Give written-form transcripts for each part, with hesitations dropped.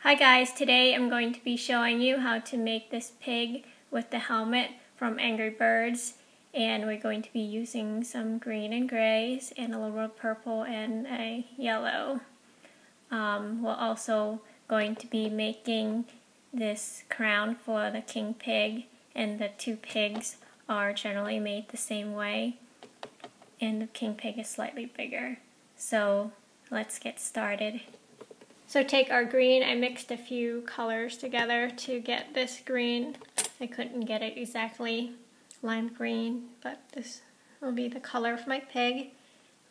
Hi guys, today I'm going to be showing you how to make this pig with the helmet from Angry Birds, and we're going to be using some green and grays and a little bit of purple and a yellow. We're also going to be making this crown for the king pig, and the two pigs are generally made the same way, and the king pig is slightly bigger. So let's get started. So take our green, I mixed a few colors together to get this green. I couldn't get it exactly lime green, but this will be the color of my pig.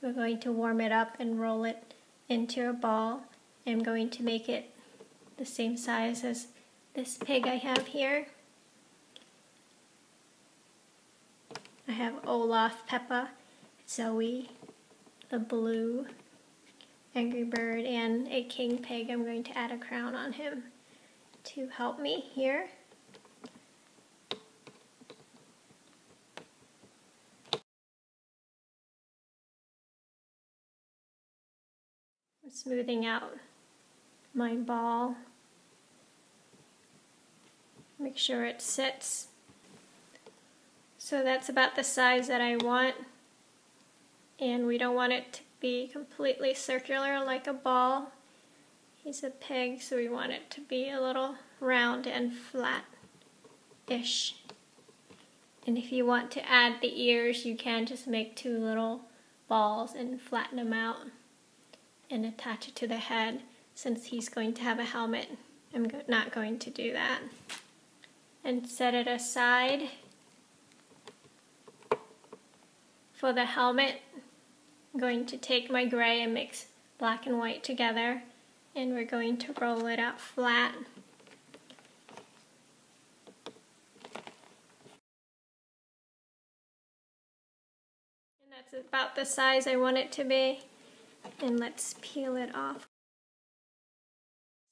We're going to warm it up and roll it into a ball. I'm going to make it the same size as this pig I have here. I have Olaf, Peppa, Zoe, the blue Angry Bird, and a king pig. I'm going to add a crown on him to help me here. I'm smoothing out my ball. Make sure it sits. So that's about the size that I want, and we don't want it to be completely circular like a ball. He's a pig, so we want it to be a little round and flat-ish. And if you want to add the ears, you can just make two little balls and flatten them out and attach it to the head. Since he's going to have a helmet, I'm not going to do that. And set it aside. For the helmet, I'm going to take my gray and mix black and white together, and we're going to roll it out flat. And that's about the size I want it to be. And let's peel it off.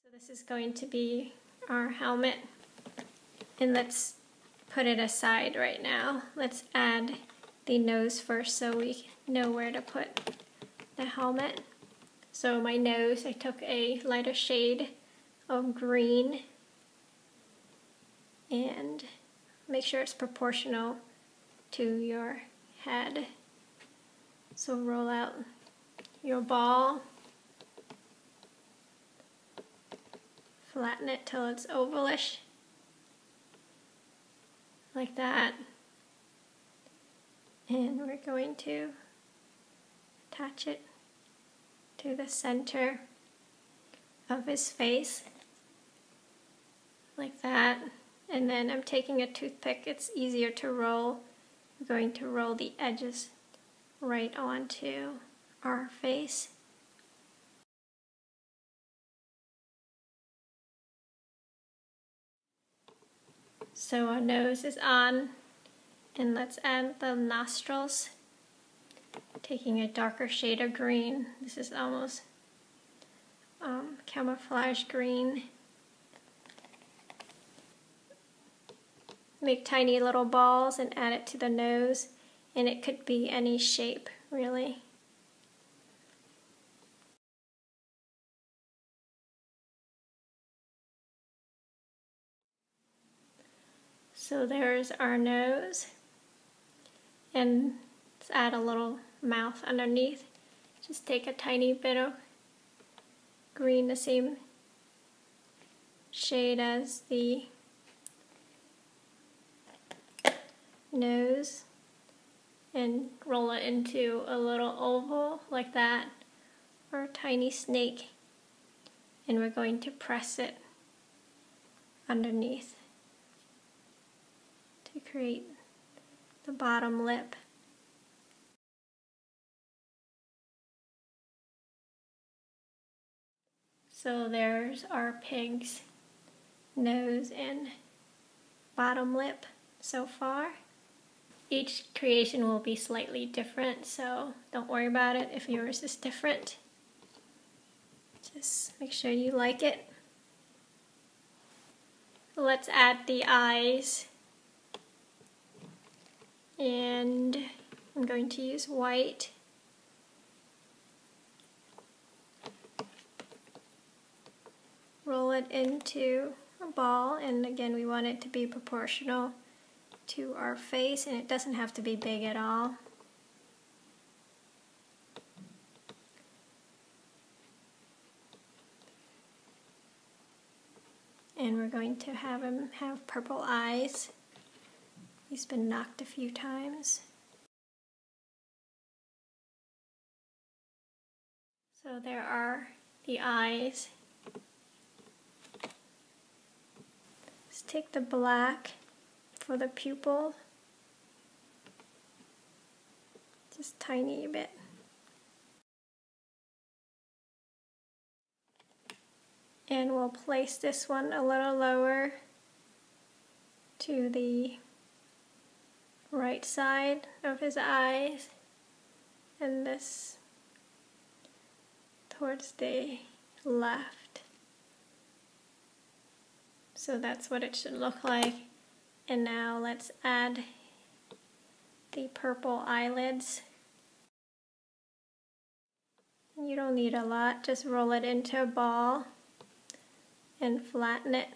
So this is going to be our helmet. And let's put it aside right now. Let's add the nose first so we know where to put the helmet. So my nose, I took a lighter shade of green, and make sure it's proportional to your head. So roll out your ball, flatten it till it's ovalish, like that. And we're going to attach it to the center of his face, like that. And then I'm taking a toothpick, it's easier to roll. I'm going to roll the edges right onto our face. So our nose is on. And let's add the nostrils, taking a darker shade of green. This is almost camouflage green. Make tiny little balls and add it to the nose, and it could be any shape, really. So there's our nose. And let's add a little mouth underneath. Just take a tiny bit of green, the same shade as the nose, and roll it into a little oval like that, or a tiny snake. And we're going to press it underneath to create the bottom lip. So there's our pig's nose and bottom lip so far. Each creation will be slightly different, so don't worry about it if yours is different. Just make sure you like it. Let's add the eyes. And I'm going to use white. roll it into a ball, and again we want it to be proportional to our face, and it doesn't have to be big at all. And we're going to have him have purple eyes. He's been knocked a few times. So there are the eyes. Let's take the black for the pupil. Just tiny bit. And we'll place this one a little lower to the right side of his eyes, and this towards the left. So that's what it should look like. And now let's add the purple eyelids. You don't need a lot, just roll it into a ball and flatten it.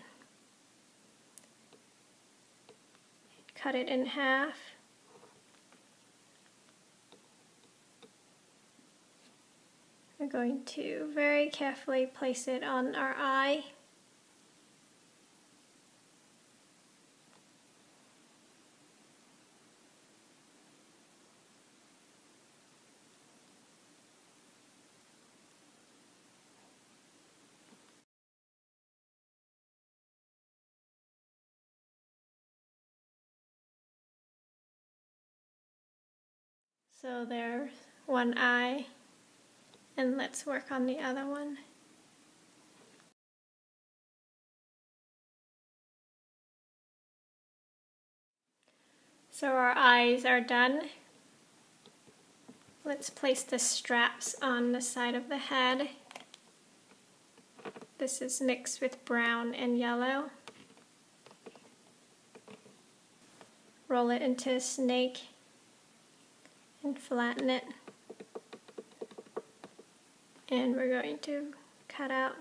Cut it in half. We're going to very carefully place it on our eye. So there's one eye, and let's work on the other one. So our eyes are done. Let's place the straps on the side of the head. This is mixed with brown and yellow. Roll it into a snake and flatten it. And we're going to cut out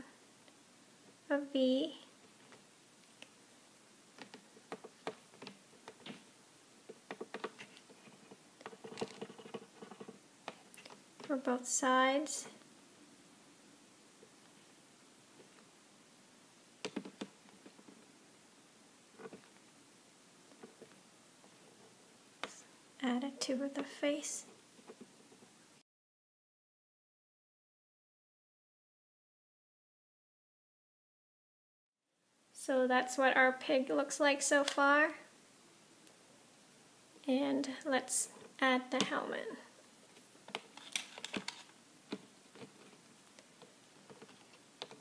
a V. For both sides. Add it to the face. So that's what our pig looks like so far. And let's add the helmet.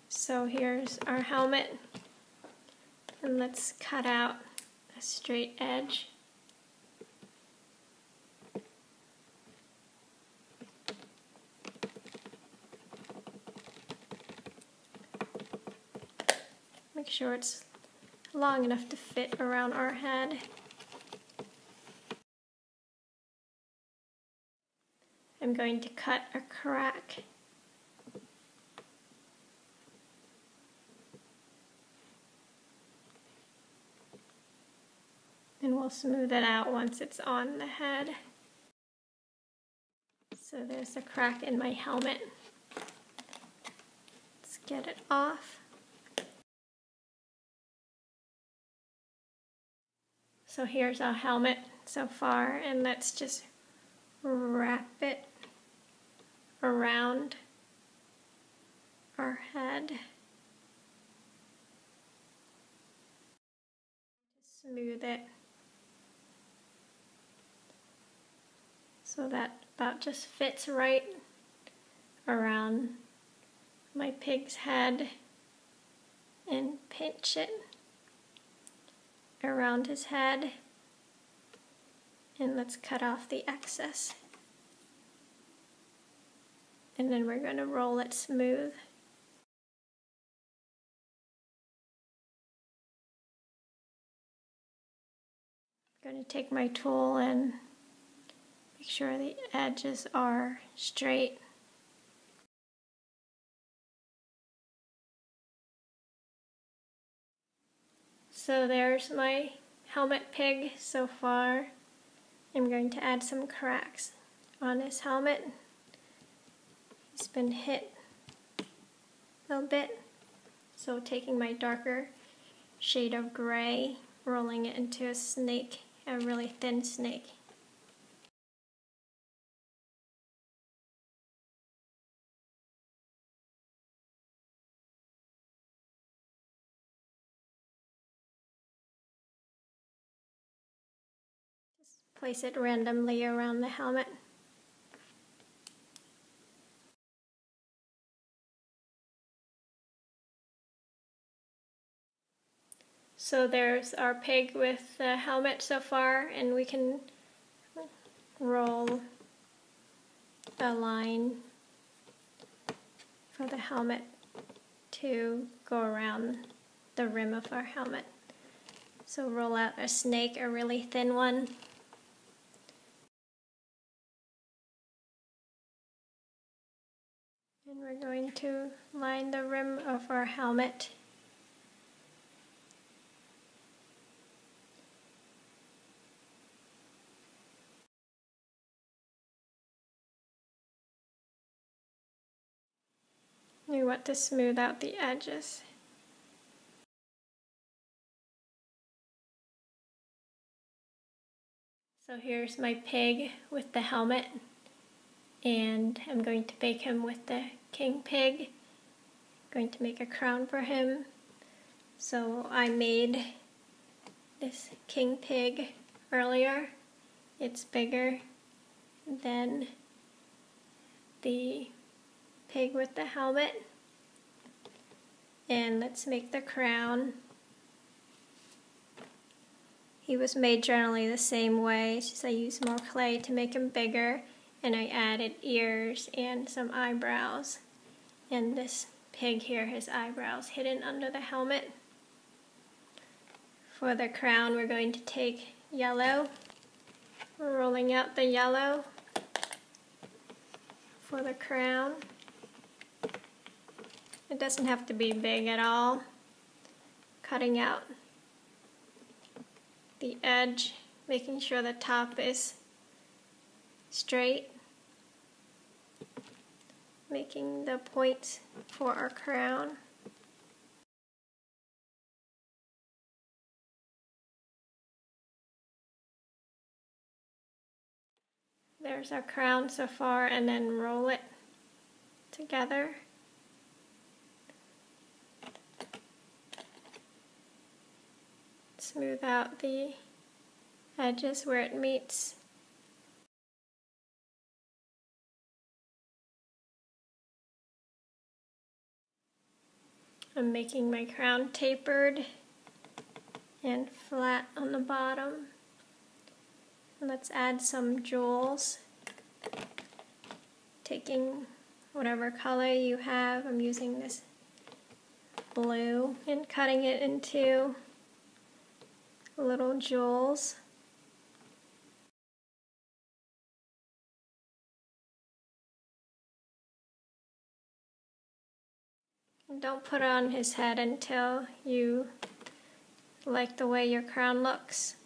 So here's our helmet, and let's cut out a straight edge. Make sure it's long enough to fit around our head. I'm going to cut a crack. And we'll smooth it out once it's on the head. So there's a crack in my helmet. Let's get it off. So here's our helmet so far, and let's just wrap it around our head. Smooth it so that about just fits right around my pig's head, and pinch it around his head, and let's cut off the excess. And then we're going to roll it smooth. I'm going to take my tool and make sure the edges are straight. So there's my helmet pig so far. I'm going to add some cracks on his helmet. He's been hit a little bit. So taking my darker shade of gray, rolling it into a snake, a really thin snake. Just place it randomly around the helmet. So there's our pig with the helmet so far, and we can roll a line for the helmet to go around the rim of our helmet. So roll out a snake, a really thin one. And we're going to line the rim of our helmet. We want to smooth out the edges. So here's my pig with the helmet, and I'm going to bake him with the king pig. I'm going to make a crown for him. So I made this king pig earlier. It's bigger than the pig with the helmet. And let's make the crown. He was made generally the same way, it's just I used more clay to make him bigger, and I added ears and some eyebrows. And this pig here has eyebrows hidden under the helmet. For the crown, we're going to take yellow. We're rolling out the yellow for the crown. It doesn't have to be big at all. Cutting out the edge, making sure the top is straight. Making the points for our crown. There's our crown so far, and then roll it together. Smooth out the edges where it meets. I'm making my crown tapered and flat on the bottom. Let's add some jewels. Taking whatever color you have, I'm using this blue, and cutting it into little jewels. And don't put it on his head until you like the way your crown looks.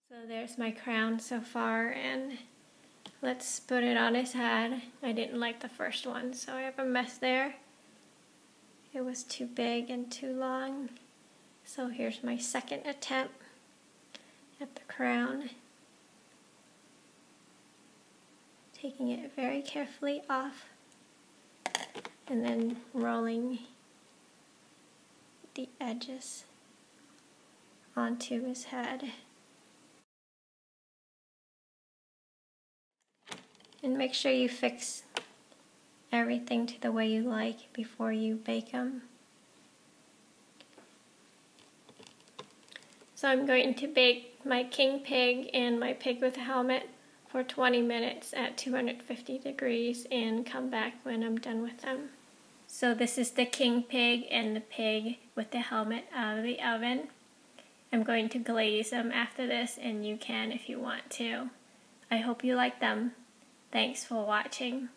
So there's my crown so far, and let's put it on his head. I didn't like the first one, so I have a mess there. It was too big and too long. So here's my second attempt at the crown. Taking it very carefully off, and then rolling the edges onto his head. And make sure you fix everything to the way you like before you bake them. So I'm going to bake my king pig and my pig with a helmet for 20 minutes at 250 degrees and come back when I'm done with them. So this is the king pig and the pig with the helmet out of the oven. I'm going to glaze them after this, and you can if you want to. I hope you like them. Thanks for watching.